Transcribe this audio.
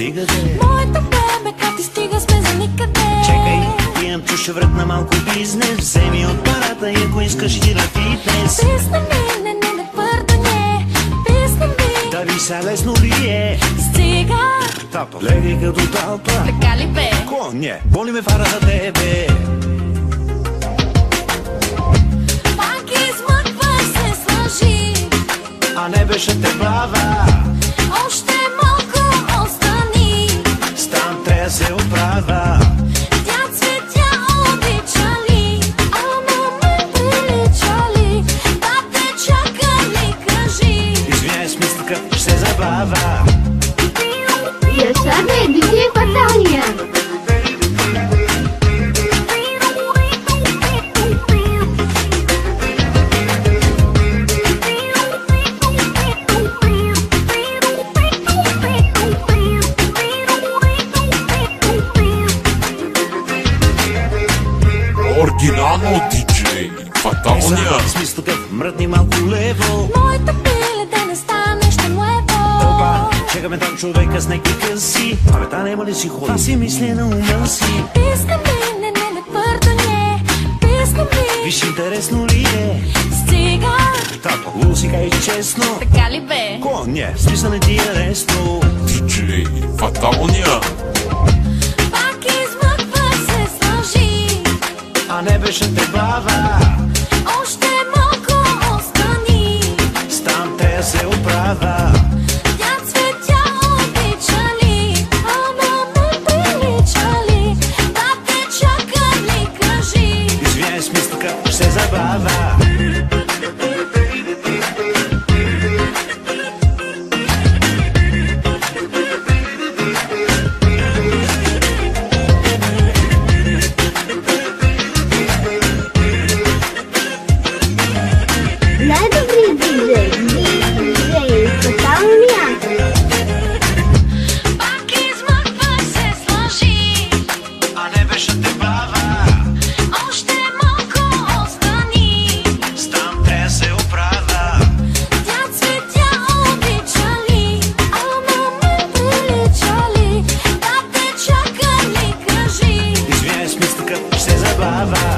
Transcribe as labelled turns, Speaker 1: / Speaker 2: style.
Speaker 1: стига де.
Speaker 2: Моето бебе, как ти стига, сме за никъде.
Speaker 1: Чекай, имам чу, ще вратна малко бизнес. Вземи от парата и ако искаш иди на фитнес.
Speaker 2: Писна ми, не, твърдо не. Писна ми,
Speaker 1: Да ви са лесно ли е?
Speaker 2: стига.
Speaker 1: Тапа, леги като талпа.
Speaker 2: Така ли бе?
Speaker 1: Коне, боли ме фара за тебе.
Speaker 2: Пак измъкваш се с лъжи.
Speaker 1: А не беше те бава.
Speaker 2: Още малко остани.
Speaker 1: Стан трябва да се оправя.
Speaker 2: Тя цветя обича ли? Ама ме прилича ли? Да те чака ли, кажи?
Speaker 1: Извиняй, смислка, ще се забавя.
Speaker 3: Yaşar Bey, DJ Fatania.
Speaker 4: Оригинално диджей Фаталния.
Speaker 1: Смислка, мръдни малко лево.
Speaker 2: Моето пиле да не стане нещо ново.
Speaker 1: Опа, чекаме там човека с неки къси. Абе, та няма ли си ходи? Това си мисли на ума си.
Speaker 2: Писна ми, не, твърдо не. Писна ми,
Speaker 1: Виж, интересно ли е?
Speaker 2: стига.
Speaker 1: Тапа, лу си кай честно.
Speaker 2: Така ли бе?
Speaker 1: Коне, смисъл не ти е лесно.
Speaker 4: Диджей Фаталния.
Speaker 2: Пак измъкваш се с лъжи.
Speaker 1: А не беше те бава.
Speaker 2: Още малко остани.
Speaker 1: Стан трябва да се оправя.
Speaker 2: Тя цветя обича ли? Ама ме прилича ли? Да те чака ли, кажи?
Speaker 1: Извиняй, смислка, ще се забавя.
Speaker 3: Най-добрият диджей, DJ Fatania.
Speaker 2: Пак измъкваш се с лъжи.
Speaker 1: А не беше те бава.
Speaker 2: Още малко остани.
Speaker 1: Стан трябва да се оправя.
Speaker 2: Тя цветя обича ли? Ама ме прилича ли? Да те чака ли, кажи?
Speaker 1: Извиняй, смислка, ще се забавя.